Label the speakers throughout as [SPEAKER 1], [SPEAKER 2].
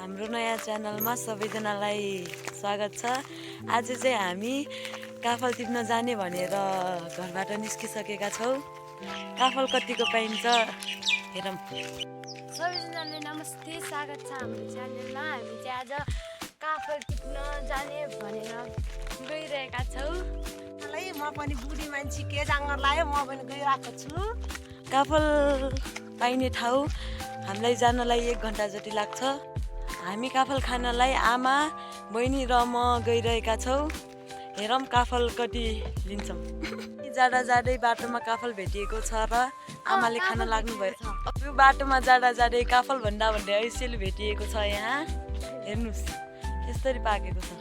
[SPEAKER 1] हाम्रो नयाँ च्यानलमा सबैजनालाई स्वागत छ। आज चाहिँ हामी काफल टिप्न जाने भनेर घरबाट निस्किसकेका छौँ। काफल कतिको पाइन्छ हेरौँ।
[SPEAKER 2] सबैजनालाई नमस्ते, स्वागत छ हाम्रो च्यानलमा। हामी चाहिँ आज काफल टिप्न जाने भनेर गइरहेका छौँ।
[SPEAKER 3] म पनि बुढी मान्छे के जाँगर लाग्यो, म पनि गइरहेको छु।
[SPEAKER 1] काफल पाइने ठाउँ हामीलाई जानलाई 1 घन्टा जति लाग्छ। हामी काफल खानलाई आमा, बहिनी र म गइरहेका छौँ। हेरौँ काफल कति लिन्छौँ। जाँदा जाँदै बाटोमा काफल भेटिएको छ र आमाले खान लाग्नुभयो। यो बाटोमा जाँदा जाँदै काफल भन्दा भन्दै ऐसेलु भेटिएको छ। यहाँ हेर्नुहोस् यसरी पाकेको छ।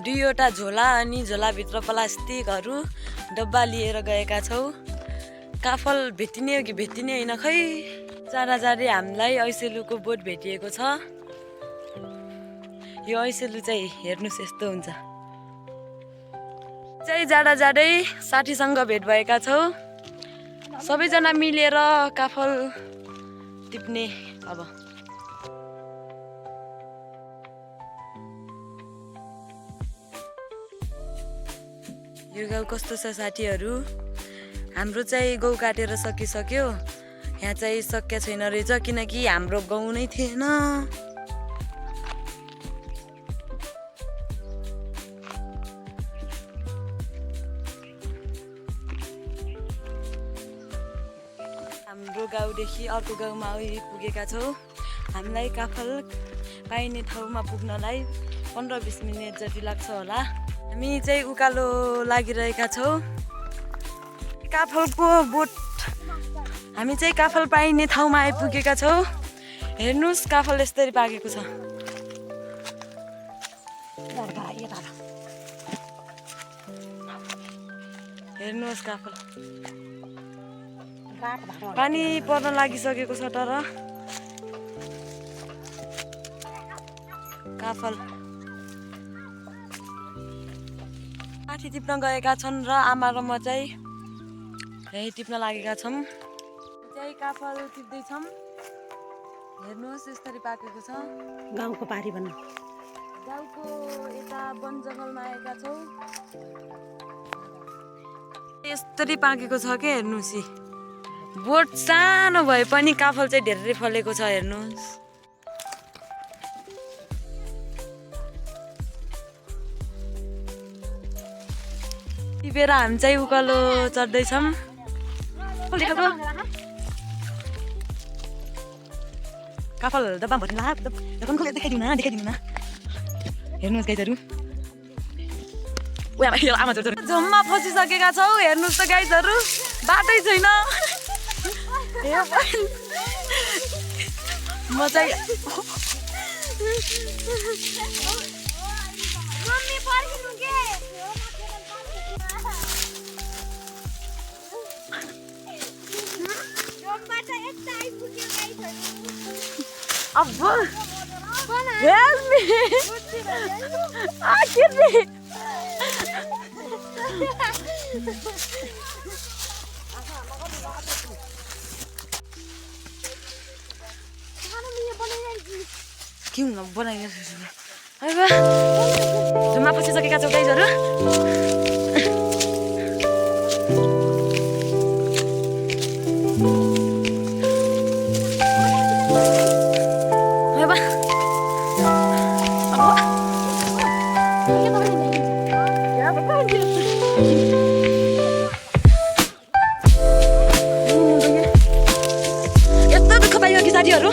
[SPEAKER 1] 2वटा झोला अनि झोलाभित्र प्लास्टिकहरू डब्बा लिएर गएका छौँ। काफल भेटिने हो कि भेटिने होइन खै। जाँदा जाँदै हामीलाई ऐसेलुको बोट भेटिएको छ। यो ऐसेलु चाहिँ हेर्नुहोस् यस्तो हुन्छ। चाहिँ जाँदा जाँदै साथीसँग भेट भएका छौँ। सबैजना मिलेर काफल टिप्ने अब। यो गाउँ कस्तो छ साथीहरू? हाम्रो चाहिँ गहुँ काटेर सकिसक्यो। यहाँ चाहिँ सकिया छैन रहेछ किनकि हाम्रो गहुँ नै थिएन। हाम्रो गाउँदेखि अर्को गाउँमा पुगेका छौँ। हामीलाई काफल पाइने ठाउँमा पुग्नलाई 15-20 मिनट जति लाग्छ होला। हामी चाहिँ उकालो लागिरहेका छौँ। काफलको बोट हामी चाहिँ काफल पाइने ठाउँमा आइपुगेका छौँ। हेर्नुहोस् काफल यसरी पाकेको छ। हेर्नुहोस् काफल पानी पर्न लागिसकेको छ। तर काफल माथि टिप्न गएका छन् र आमा र म चाहिँ यही टिप्न लागेका छौँ। चाहिँ काफल टिप्दैछौँ। हेर्नुहोस् यसरी पाकेको छ।
[SPEAKER 3] गाउँको पारी भन्न
[SPEAKER 1] गाउँको यता वन जङ्गलमा आएका छौँ। यसरी पाकेको छ के हेर्नुहोस्। बोट सानो भए पनि काफल चाहिँ धेरै फलेको छ। हेर्नुहोस् टिपेर हामी चाहिँ उकालो चढ्दैछौँ। काफल डब्बा भर्नु देखाइदिनु न। हेर्नुहोस् गाइजहरू झुममा फसिसकेका छौँ। हेर्नुहोस् त गाइजहरू बाटै छैन। म चाहिँ अब help me आखिर क्यों बनाइरहेको झुममा फसिसकेका छौँ गाइजहरू। यस्तो दुःख पाइयो कि साथीहरू।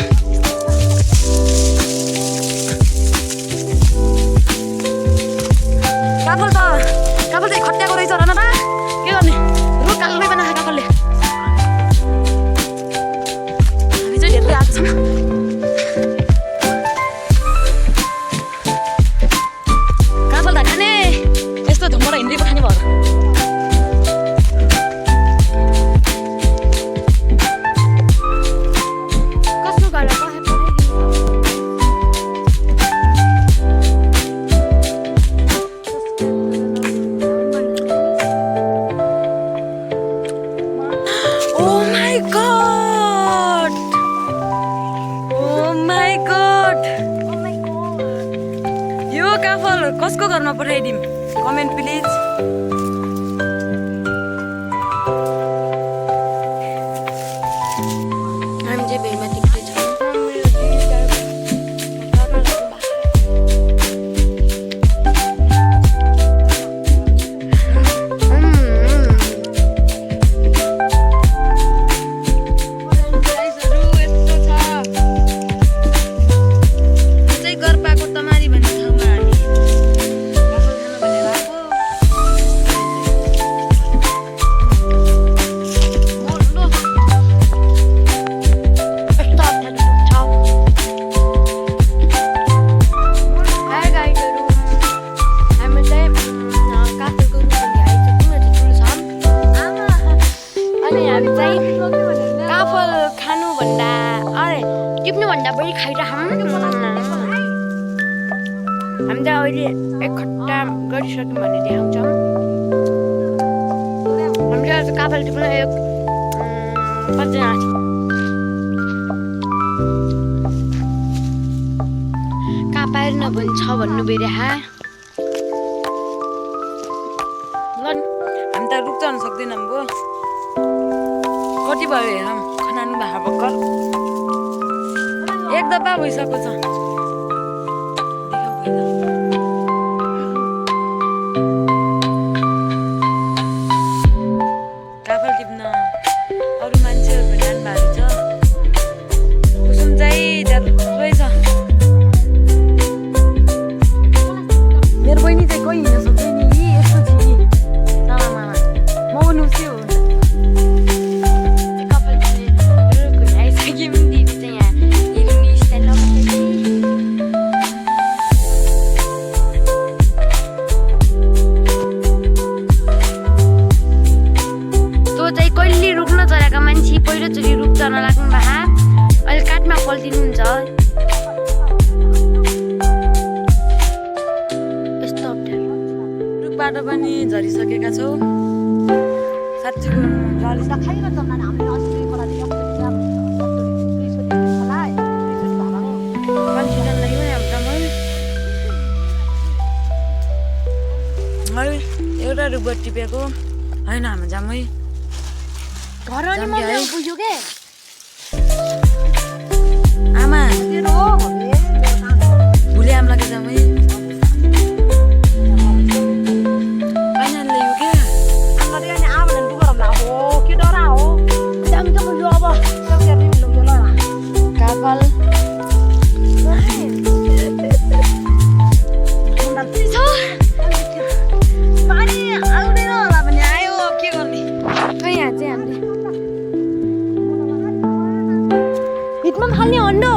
[SPEAKER 1] काफल त घरमा पठाइदिउँ कमेन्ट प्लिज। हामी चाहिँ भेलमा टिप्दै छौँ।
[SPEAKER 2] टिप्नुभन्दा बढी खाइरहौँ। हामी त अहिले एक खट्टा गरिसक्यौँ भने देखाउँछौँ। हामी चाहिँ काफल टिप्न एक कतिजना कहाँ पाएर नभन्छ भन्नु बेरेहा
[SPEAKER 1] ल हामी त रुख चढ्न सक्दैनौँ भो। कति भयो हेरौँ खनानु भए भर्खर एक डब्बा भइसकेको छ। काफल टिप्न अरू मान्छेहरू पनि जानुभएको छ। कुसुम चाहिँ त्यत्रै छ। मेरो बहिनी चाहिँ कोही हिँड्न सक्दैन नि यस्तो छ नि तामामा म पनि उस्तै हो।
[SPEAKER 2] कपाल आइसक्यौँ दिदी चाहिँ यहाँ हेर्नु स्टाइल लगाउँदै चाहिँ कहिले रुख्न चढेका मान्छे पहिलोचोटि रुख चढ्न लाग्नु भए अहिले काठमा पल्टिनुहुन्छ। यस्तो अप्ठ्यारो
[SPEAKER 1] रुखबाट पनि झरिसकेका छौँ। साँच्चीको कन्फ्युजन लाग्यो नि हाम्रो एउटा रुखबाट टिपेको होइन हाम्रो जामै
[SPEAKER 2] घर अनि म पुग्यो के
[SPEAKER 1] आमा भुले आम्लाको जामै पानीले यो के काफल
[SPEAKER 2] हिटमा खाल्ने हन्डो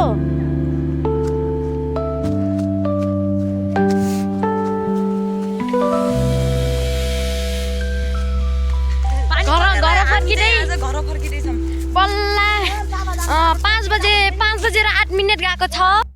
[SPEAKER 1] घर फर्किँदैछौँ।
[SPEAKER 2] बल्ल 5 बजेर 8 मिनेट गएको छ।